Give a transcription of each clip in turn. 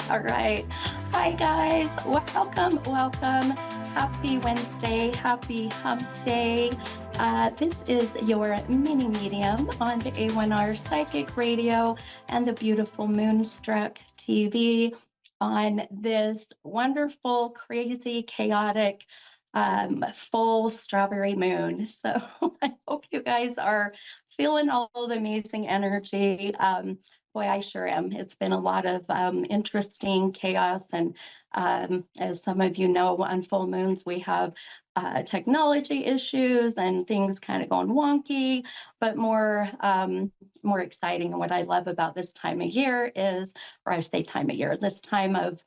All right. Hi, guys. Welcome, welcome. Happy Wednesday. Happy Hump Day. This is your mini medium on the A1R Psychic Radio and the beautiful Moonstruck TV on this wonderful, crazy, chaotic, full strawberry moon. So I hope you guys are feeling all the amazing energy. Boy, I sure am. It's been a lot of interesting chaos. And as some of you know, on full moons, we have technology issues and things kind of going wonky, but more exciting. And what I love about this time of year is, or I say time of year, this time of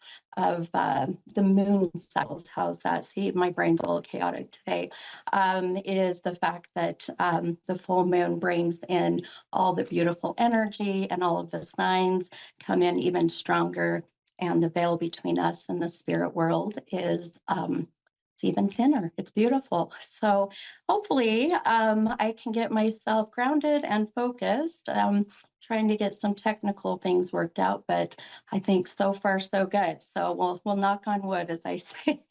the moon cycles. How's that? See, my brain's a little chaotic today. Is the fact that the full moon brings in all the beautiful energy, and all of the signs come in even stronger. And the veil between us and the spirit world is it's even thinner. It's beautiful. So hopefully I can get myself grounded and focused. Trying to get some technical things worked out, but I think so far so good. So we'll knock on wood, as I say.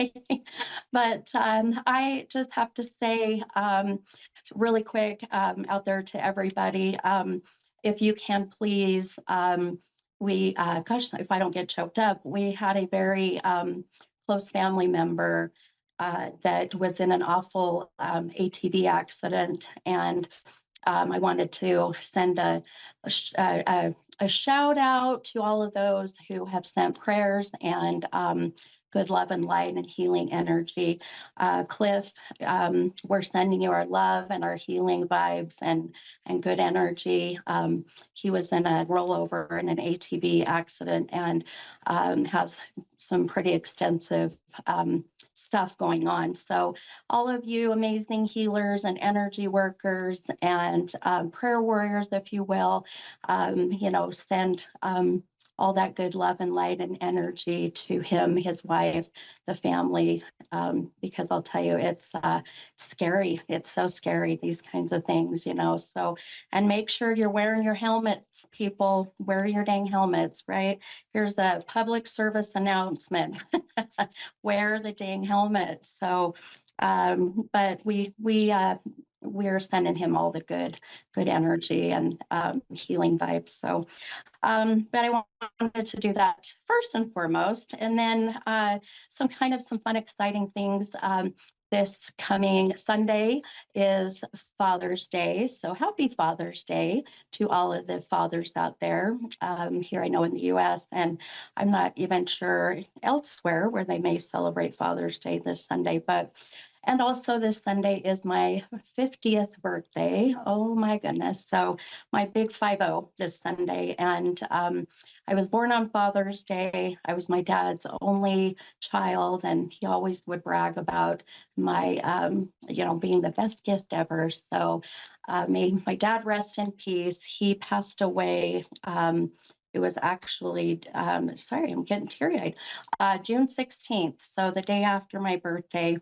But I just have to say really quick out there to everybody, if you can please, gosh, if I don't get choked up, we had a very close family member that was in an awful ATV accident, and I wanted to send a shout out to all of those who have sent prayers and good love and light and healing energy. Cliff, we're sending you our love and our healing vibes and good energy. He was in a rollover in an ATV accident and has some pretty extensive stuff going on. So all of you amazing healers and energy workers and prayer warriors, if you will, send all that good love and light and energy to him, his wife, the family, because I'll tell you, it's scary. It's so scary, these kinds of things. So, and make sure you're wearing your helmets, people. Wear your dang helmets, right? Here's a public service announcement. Wear the dang helmet. So, but we're sending him all the good energy and healing vibes. So, but I wanted to do that first and foremost, and then some fun, exciting things. This coming Sunday is Father's Day. So happy Father's Day to all of the fathers out there. Here I know in the US, and I'm not even sure elsewhere where they may celebrate Father's Day this Sunday, and also this Sunday is my 50th birthday. Oh my goodness. So my big 50 this Sunday. And I was born on Father's Day. I was my dad's only child, and he always would brag about my, being the best gift ever. So may my dad rest in peace. He passed away. It was actually, sorry, I'm getting teary-eyed, June 16th. So the day after my birthday,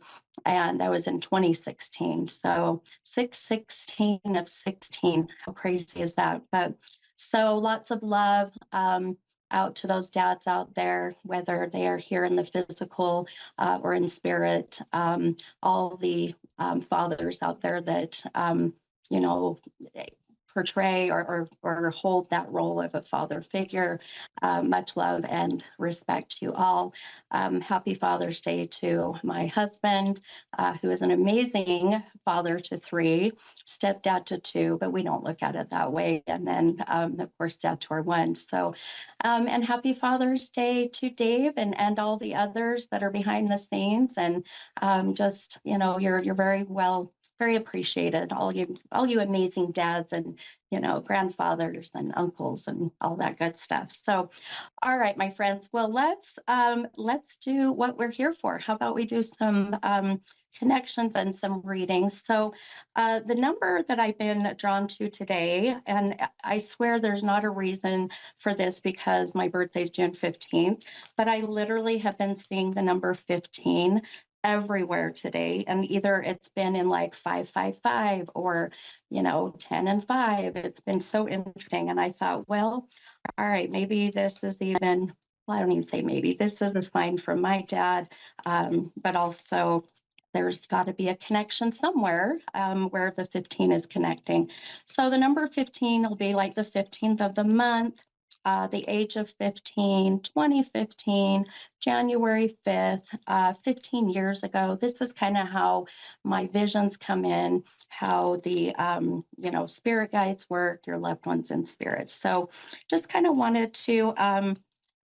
and that was in 2016. So 6/16 of 16. How crazy is that? But so lots of love out to those dads out there, whether they are here in the physical or in spirit. All the fathers out there that you know portray or hold that role of a father figure. Much love and respect to all. Happy Father's Day to my husband, who is an amazing father to 3, stepdad to 2, but we don't look at it that way. And then, of course, dad to our 1. So, and happy Father's Day to Dave and all the others that are behind the scenes. And just, you're very appreciated, all you amazing dads and grandfathers and uncles and all that good stuff. So, all right, my friends. Well, let's do what we're here for. How about we do some connections and some readings? So, the number that I've been drawn to today, and I swear there's not a reason for this because my birthday is June 15th, but I literally have been seeing the number 15 everywhere today, and either it's been in like 555 or 10 and 5. It's been so interesting, and I thought, well, all right, maybe this is even well, I don't even say maybe, this is a sign from my dad, but also there's got to be a connection somewhere where the 15 is connecting. So the number 15 will be like the 15th of the month, the age of 15, 2015, January 5th, 15 years ago. This is kind of how my visions come in, how the, spirit guides work, your loved ones in spirit. So just kind of wanted to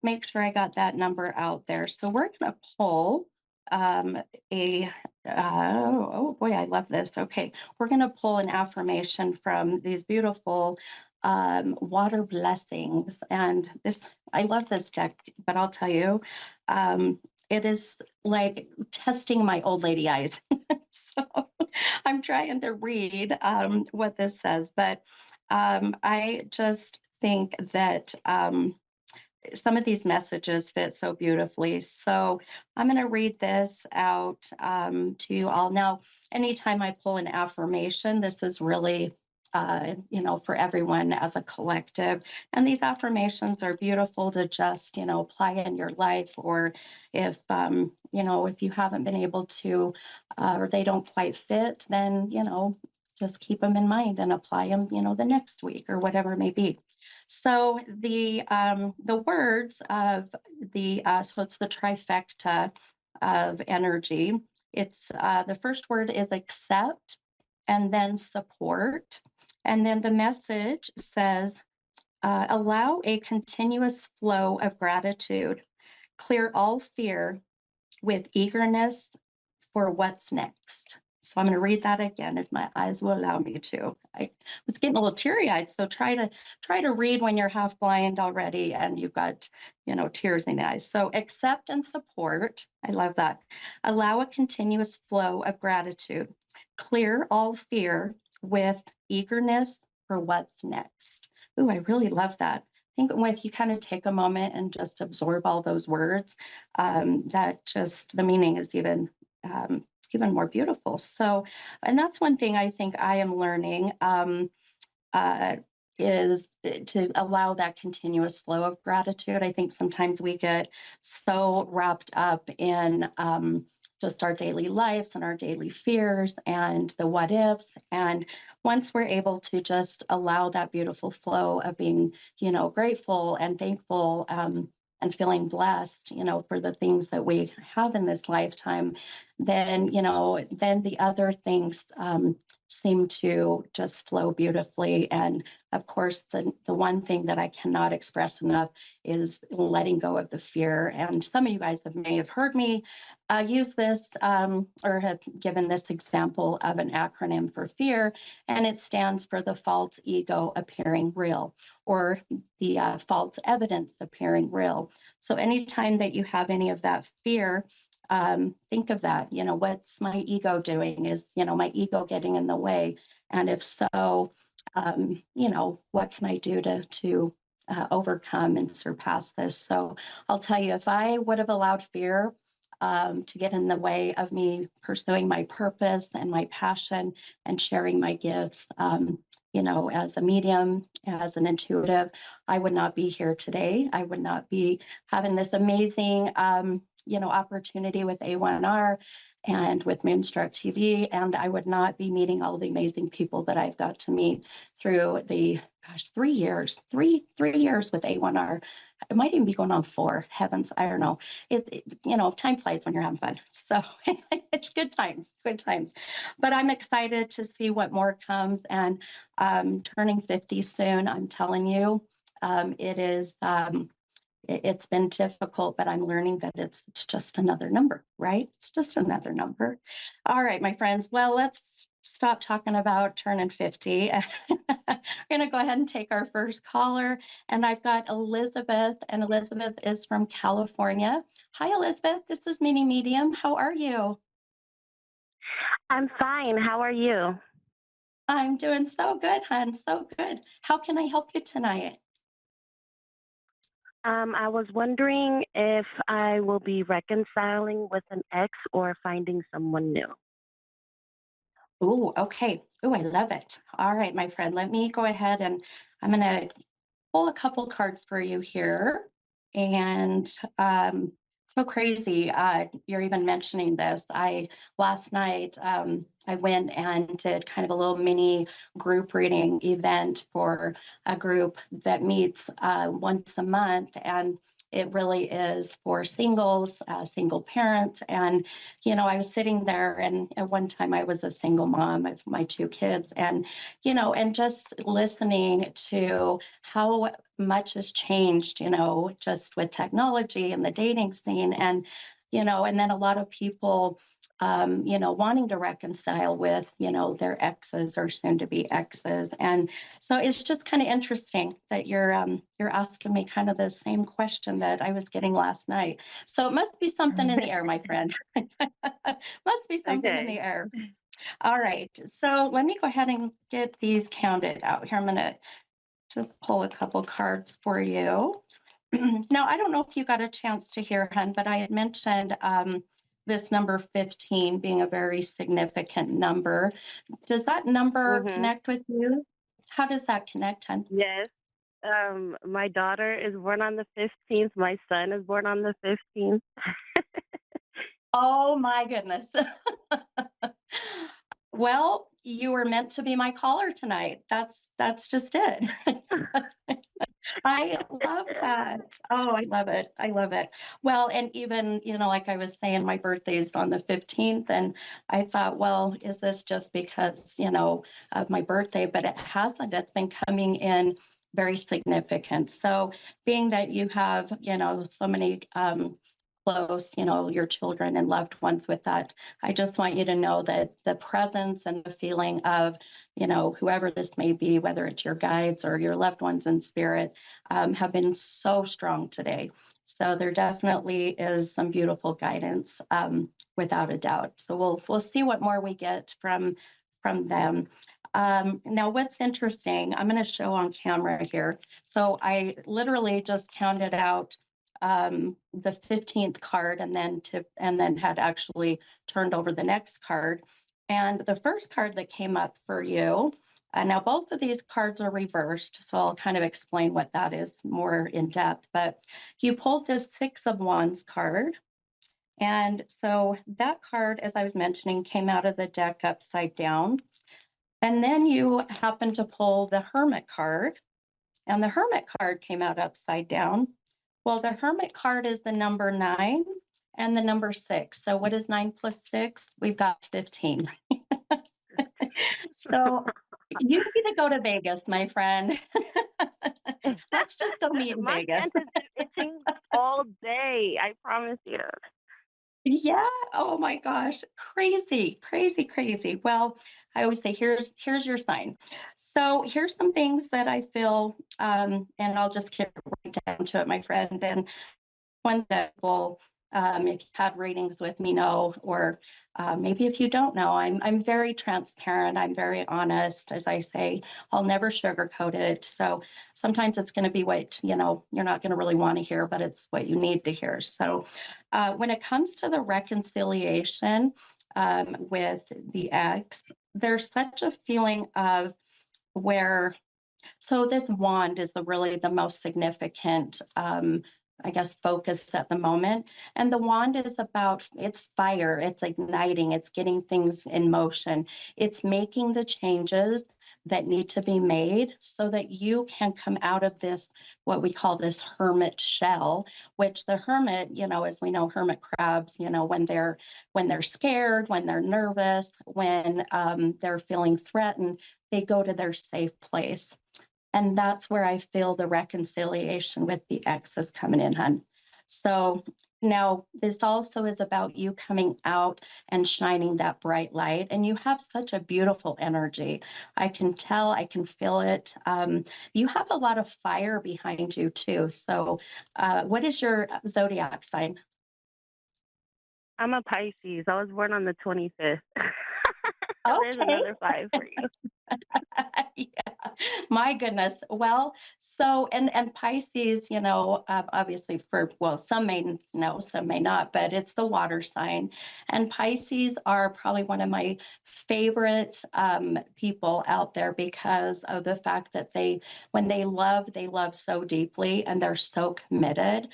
make sure I got that number out there. So we're going to pull a, oh boy, I love this. Okay, we're going to pull an affirmation from these beautiful water blessings. And this, I love this deck, but I'll tell you, it is like testing my old lady eyes. So I'm trying to read what this says, but I just think that some of these messages fit so beautifully. So I'm going to read this out to you all. Now, anytime I pull an affirmation, this is really, for everyone as a collective. And these affirmations are beautiful to just, apply in your life, or if, if you haven't been able to, or they don't quite fit, then, just keep them in mind and apply them, the next week or whatever it may be. So the words of so it's the trifecta of energy. It's the first word is accept, and then support, and then the message says allow a continuous flow of gratitude, clear all fear with eagerness for what's next. So I'm going to read that again if my eyes will allow me to. I was getting a little teary-eyed, so try to read when you're half blind already and you've got, tears in the eyes. So accept and support. I love that. Allow a continuous flow of gratitude. Clear all fear with eagerness for what's next. Ooh, I really love that. I think if you kind of take a moment and just absorb all those words, that just the meaning is even more beautiful. So, and that's one thing I think I am learning uh, is to allow that continuous flow of gratitude. I think sometimes we get so wrapped up in just our daily lives and our daily fears and the what ifs. And once we're able to just allow that beautiful flow of being, grateful and thankful, and feeling blessed, for the things that we have in this lifetime, then, then the other things seem to just flow beautifully. And of course, the one thing that I cannot express enough is letting go of the fear. And some of you guys may have heard me use this or have given this example of an acronym for fear, and it stands for the false ego appearing real, or the false evidence appearing real. So anytime that you have any of that fear, think of that. What's my ego doing? Is, my ego getting in the way? And if so, what can I do to overcome and surpass this? So I'll tell you, if I would have allowed fear to get in the way of me pursuing my purpose and my passion and sharing my gifts, as a medium, as an intuitive, I would not be here today. I would not be having this amazing, opportunity with A1R and with Moonstruck TV, and I would not be meeting all the amazing people that I've got to meet through the 3 years, three years with A1R. It might even be going on 4. Heavens, I don't know. Time flies when you're having fun. So it's good times, good times. But I'm excited to see what more comes. And turning 50 soon, I'm telling you, it is. It's been difficult, but I'm learning that it's just another number, right? It's just another number. All right, my friends. Well, let's stop talking about turning 50. We're going to go ahead and take our first caller. And I've got Elizabeth, and Elizabeth is from California. Hi, Elizabeth. This is Mini Medium. How are you? I'm fine. How are you? I'm doing so good, hon. So good. How can I help you tonight? I was wondering if I will be reconciling with an ex or finding someone new. Oh, okay. Oh, I love it. All right, my friend. Let me go ahead and I'm going to pull a couple cards for you here. And so crazy. You're even mentioning this. I last night I went and did kind of a little mini group reading event for a group that meets once a month, and it really is for singles, single parents. And I was sitting there, and at one time I was a single mom of my two kids, and and just listening to how much has changed, just with technology and the dating scene. And, and then a lot of people, wanting to reconcile with, their exes or soon to be exes. And so it's just kind of interesting that you're asking me kind of the same question that I was getting last night. So it must be something in the air, my friend. Must be something in Okay. the air. All right. So let me go ahead and get these counted out here. I'm going to just pull a couple cards for you. Now, I don't know if you got a chance to hear, Hun, but I had mentioned this number 15 being a very significant number. Does that number Mhm. connect with you? How does that connect, Hun? Yes. My daughter is born on the 15th. My son is born on the 15th. Oh my goodness. Well, you were meant to be my caller tonight. That's just it. I love that. Oh, I love it. I love it. Well, and even, like I was saying, my birthday's on the 15th, and I thought, well, is this just because, of my birthday? But it hasn't. It's been coming in very significant. So, being that you have, so many close, your children and loved ones with that, I just want you to know that the presence and the feeling of, whoever this may be, whether it's your guides or your loved ones in spirit, have been so strong today. So there definitely is some beautiful guidance, without a doubt. So we'll see what more we get from them. Now, what's interesting, I'm going to show on camera here. So I literally just counted out the 15th card, and then had actually turned over the next card. And the first card that came up for you, now, both of these cards are reversed, so I'll kind of explain what that is more in depth. But you pulled this Six of Wands card. And so that card, as I was mentioning, came out of the deck upside down. And then you happened to pull the Hermit card, and the Hermit card came out upside down. Well, the Hermit card is the number 9 and the number 6. So what is 9 plus 6? We've got 15. So you need to go to Vegas, my friend. Let's just go meet in My Vegas. aunt is itching all day. I promise you. Yeah. Oh my gosh. Crazy, crazy, crazy. Well, I always say, here's your sign. So here's some things that I feel, and I'll just get right down to it, my friend. And one that will, if you've had readings with me, know, or maybe if you don't know, I'm very transparent. I'm very honest. As I say, I'll never sugarcoat it. So sometimes it's going to be what you're not going to really want to hear, but it's what you need to hear. So when it comes to the reconciliation with the ex, there's such a feeling of where, so this wand is really the most significant, I guess, focus at the moment. And the wand is about, it's fire, it's igniting, it's getting things in motion, it's making the changes that need to be made so that you can come out of this, what we call this hermit shell, which the hermit, as we know, hermit crabs, when they're scared, when they're nervous, when they're feeling threatened, they go to their safe place. And that's where I feel the reconciliation with the ex is coming in, hun. So now this also is about you coming out and shining that bright light. And you have such a beautiful energy. I can tell, I can feel it. You have a lot of fire behind you, too. So, what is your zodiac sign? I'm a Pisces. I was born on the 25th. There's Okay. another five for you. Yeah. My goodness. Well, so and Pisces, obviously for well, some may know, some may not, but it's the water sign, and Pisces are probably one of my favorite people out there because of the fact that when they love so deeply and they're so committed.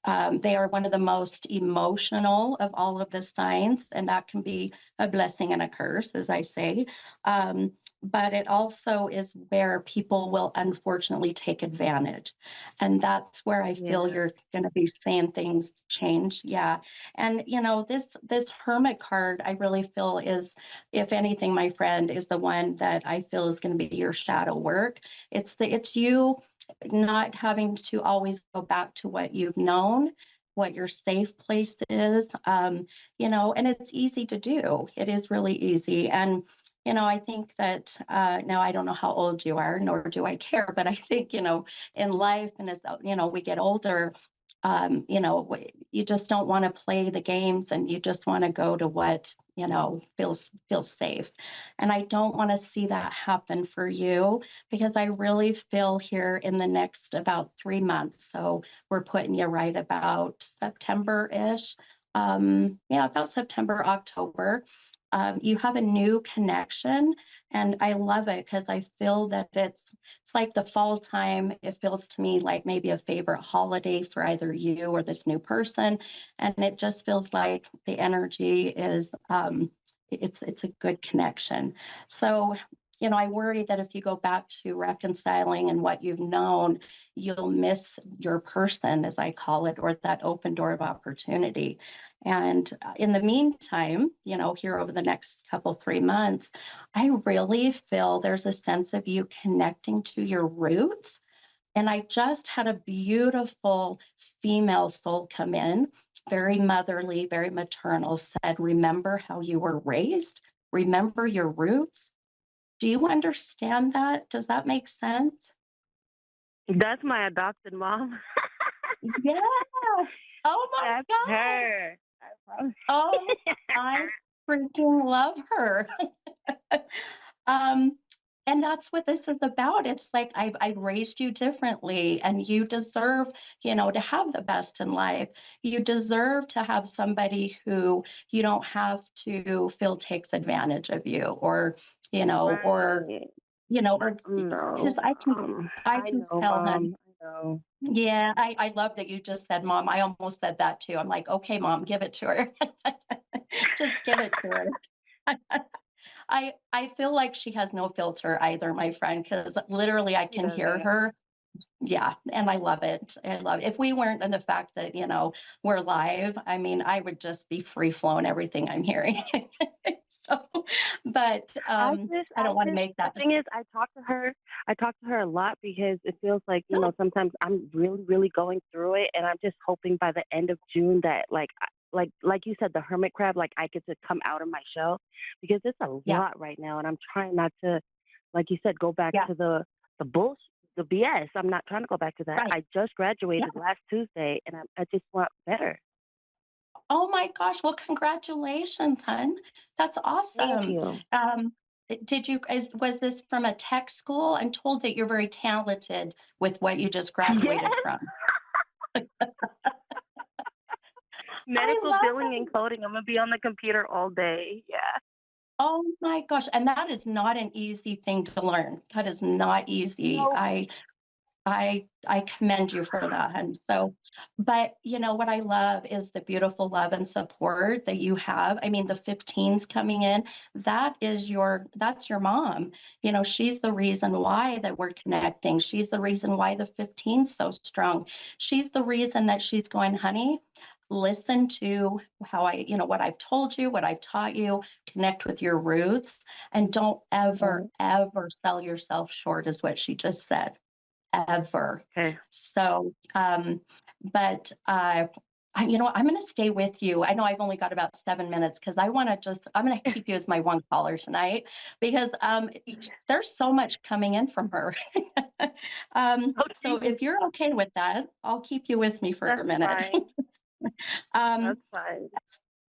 They are one of the most emotional of all of the signs, and that can be a blessing and a curse, as I say. Um, but it also is where people will unfortunately take advantage. And that's where I feel Yeah. you're going to be seeing things change. Yeah. And this hermit card I really feel is, if anything, my friend, is the one that I feel is going to be your shadow work. It's you not having to always go back to what you've known, what your safe place is, and it's easy to do. It is really easy. And I think that now I don't know how old you are, nor do I care, but I think, in life and as, we get older, you just don't want to play the games and you just want to go to what, feels safe. And I don't want to see that happen for you because I really feel here in the next about 3 months. So we're putting you right about September-ish. Yeah, about September, October. You have a new connection, and I love it because I feel that it's like the fall time. It feels to me like maybe a favorite holiday for either you or this new person, and it just feels like the energy is it's a good connection. So I worry that if you go back to reconciling and what you've known, you'll miss your person, as I call it, or that open door of opportunity. And in the meantime, here over the next couple, 3 months, I really feel there's a sense of you connecting to your roots. And I just had a beautiful female soul come in, very motherly, very maternal, said, remember how you were raised, remember your roots. Do you understand that? Does that make sense? That's my adopted mom. Yeah. Oh my That's gosh. her. Oh, I freaking love her. Um, and that's what this is about. It's like I've raised you differently, and you deserve, to have the best in life. You deserve to have somebody who you don't have to feel takes advantage of you, or Right. or because No. I I can know, tell, hun. mom. I know. Yeah, I love that you just said, Mom. I almost said that too. I'm like, okay, Mom, give it to her. Just give it to her. I feel like she has no filter either, my friend, because literally I She can hear doesn't. her. Yeah, and I love it. I love it. If we weren't in the fact that, we're live, I mean, I would just be free flowing everything I'm hearing. So, but I don't want to make the that. thing is, I talk to her a lot because it feels like, sometimes I'm really, really going through it. And I'm just hoping by the end of June that, like you said, the hermit crab, like I get to come out of my shell because it's a Yeah, lot right now. And I'm trying not to, like you said, go back yeah, to the bullshit, the BS. I'm not trying to go back to that. right. I just Yeah. graduated last Tuesday and I just want better. Oh my gosh. Well, congratulations, hun. That's Thank awesome. you. Was this from a tech school? I'm told that you're very talented with what you just graduated Yes. from. I Medical love billing and it. coding. I'm gonna be on the computer all day. Yeah. Oh my gosh. And that is not an easy thing to learn. That is not easy. No. I commend you for that. And so, but what I love is the beautiful love and support that you have. I mean, the 15s coming in, that's your mom. She's the reason why that we're connecting. She's the reason why the 15's so strong. She's the reason that she's going, honey, listen to how what I've told you, what I've taught you, connect with your roots, and don't ever, Right. ever sell yourself short, is what she just said, ever. Okay. So, but I'm going to stay with you. I know I've only got about 7 minutes because I'm going to keep you as my one caller tonight because there's so much coming in from her. Oh, So geez. if you're okay with that, I'll keep you with me for That's a minute. fine. um, That's fine.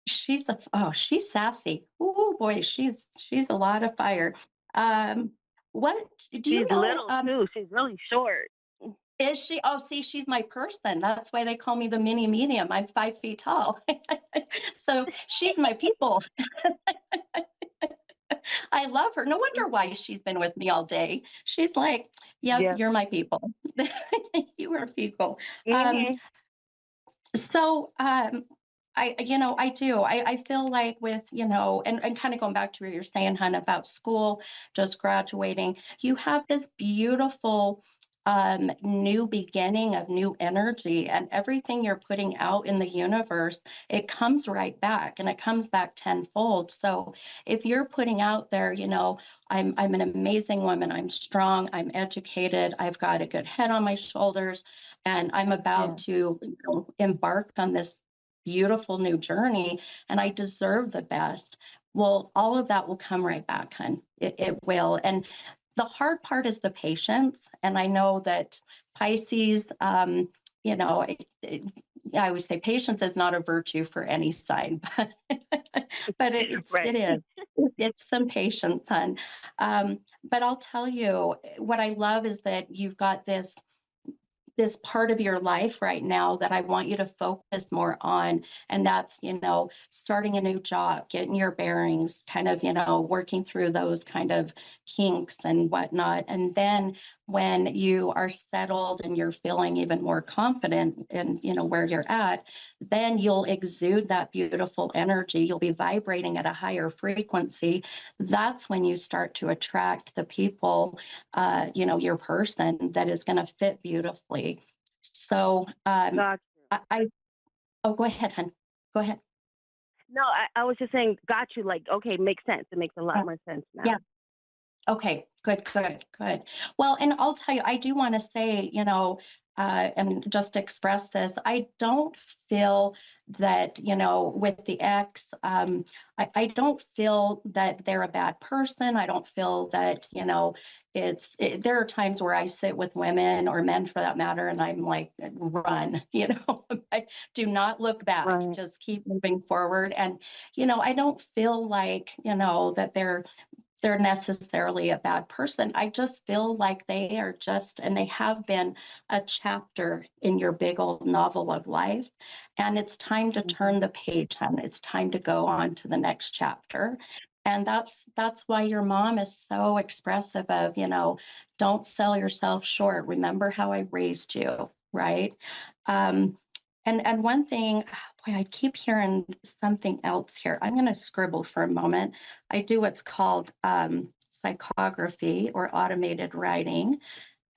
she's sassy. Oh boy, she's a lot of fire. Um, What do you She's know? little too. She's really short. Is she? Oh, see, she's my person. That's why they call me the mini medium. I'm 5 feet tall. So she's my people. I love her. No wonder why she's been with me all day. She's like, yep, Yeah. you're my people. You are people. Um, Mhm. so I do. I feel like with, and kind of going back to what you're saying, hun, about school, just graduating, you have this beautiful new beginning of new energy, and everything you're putting out in the universe, it comes right back, and it comes back tenfold. So if you're putting out there, I'm an amazing woman, I'm strong, I'm educated, I've got a good head on my shoulders, and I'm about Yeah. to embark on this beautiful new journey, and I deserve the best. Well, all of that will come right back, hun. It will. And the hard part is the patience. And I know that Pisces, you know, I always say patience is not a virtue for any sign, but it Right. is. It's some patience, hun. But I'll tell you, what I love is that you've got this part of your life right now that I want you to focus more on. And that's, starting a new job, getting your bearings, kind of, working through those kind of kinks and whatnot. And then when you are settled and you're feeling even more confident in, where you're at, then you'll exude that beautiful energy. You'll be vibrating at a higher frequency. That's when you start to attract the people, your person that is going to fit beautifully. So, Got you. oh, go ahead, hun. Go ahead. No, I was just saying, got you. Like, okay, makes sense. It makes a lot Yeah. more sense now. Yeah. Okay, good, good, good. Well, and I'll tell you, I do want to say, and just express this. I don't feel that, with the ex, I don't feel that they're a bad person. I don't feel that, there are times where I sit with women or men for that matter, and I'm like, run, I do not look back, Right. just keep moving forward. And, I don't feel like, that they're necessarily a bad person. I just feel like they are just, and they have been a chapter in your big old novel of life. And it's time to turn Mhm. the page, and it's time to go on to the next chapter. And that's why your mom is so expressive of, don't sell yourself short. Remember how I raised you, right? Um, and one thing, boy, I keep hearing something else here. I'm going to scribble for a moment. I do what's called psychography or automated writing.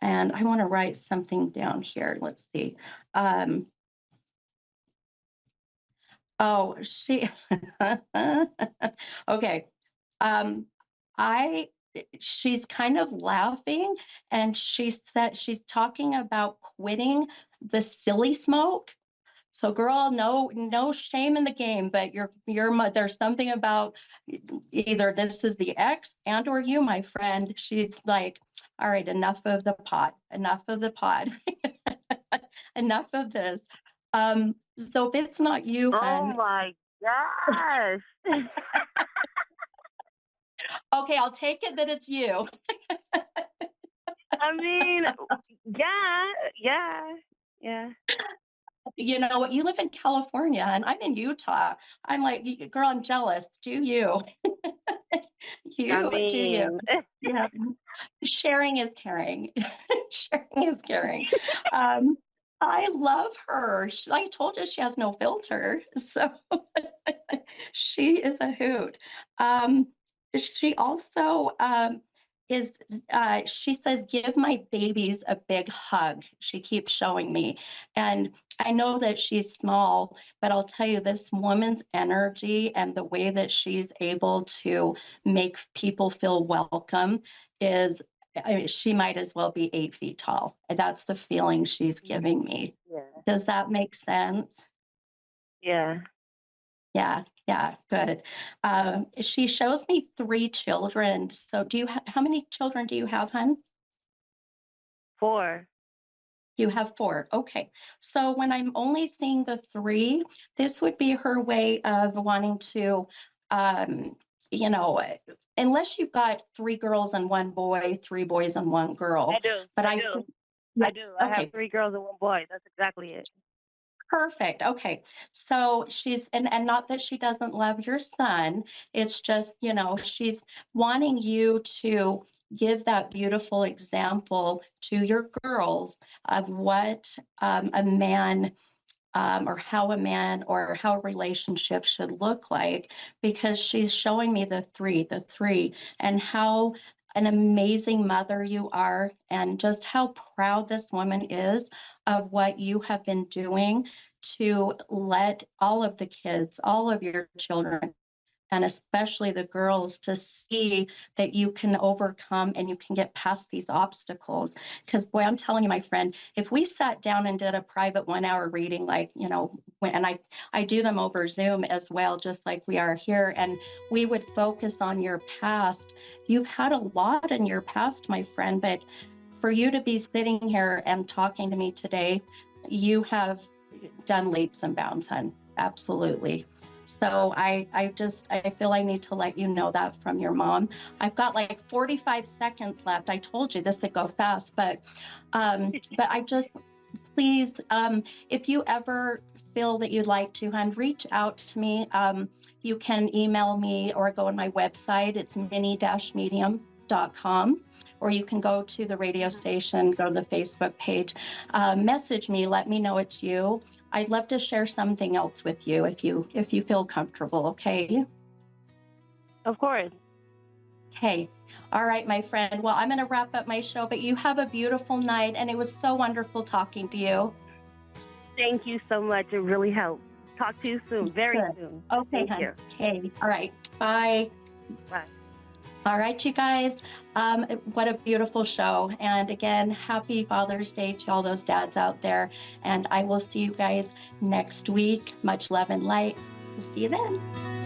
And I want to write something down here. Let's see. Um, oh, okay. Um, I, she's kind of laughing, and she said she's talking about quitting the silly smoke. So, girl, no shame in the game, but there's something about either this is the ex and or you, my friend. She's like, all right, enough of the pot, enough of the pot, enough of this. So if it's not you, Oh hun, my gosh. okay, I'll take it that it's you. I mean, yeah, yeah, yeah. You know what? You live in California and I'm in Utah. I'm like, girl, I'm jealous. Do you? I You do you? mean, Yeah. Sharing is caring. Sharing is caring. Um, I love her. I told you she has no filter. So she is a hoot. Um, she also she says, give my babies a big hug. She keeps showing me. And I know that she's small, but I'll tell you, this woman's energy and the way that she's able to make people feel welcome is, I mean, she might as well be 8 feet tall. That's the feeling she's mhm, giving me. yeah, Does that make sense? yeah. Yeah, yeah, good. She shows me 3 children. So how many children do you have, hun? 4. You have 4. Okay. So when I'm only seeing the 3, this would be her way of wanting to um, you know, unless you've got three girls and one boy, three boys and one I girl. do. But I I, do. yeah, I do. I have okay, three girls and one boy. That's exactly it. perfect. Okay. So she's, and not that she doesn't love your son. It's just, she's wanting you to give that beautiful example to your girls of what a man or how a man or how a relationship should look like, because she's showing me the three, and how an amazing mother you are, and just how proud this woman is of what you have been doing to let all of the kids, all of your children, and especially the girls, to see that you can overcome and you can get past these obstacles. Because boy, I'm telling you, my friend, if we sat down and did a private 1 hour reading, like, and I do them over Zoom as well, just like we are here, and we would focus on your past. You've had a lot in your past, my friend, but for you to be sitting here and talking to me today, you have done leaps and bounds, hun. Absolutely. So I feel I need to let you know that from your mom. I've got like 45 seconds left. I told you this would go fast, but I just, please, if you ever feel that you'd like to, and reach out to me. You can email me or go on my website. It's mini-medium.com. Or you can go to the radio station, go to the Facebook page, message me, let me know it's you. I'd love to share something else with you if you feel comfortable. Okay. Of course. Okay. All right, my friend. Well, I'm going to wrap up my show, but you have a beautiful night, and it was so wonderful talking to you. Thank you so much. It really helped. Talk to you soon. Very Good. soon. Okay, Thank hon. you. Okay. All right. Bye. Bye. All right, you guys. What a beautiful show. And again, happy Father's Day to all those dads out there. And I will see you guys next week. Much love and light. See you then.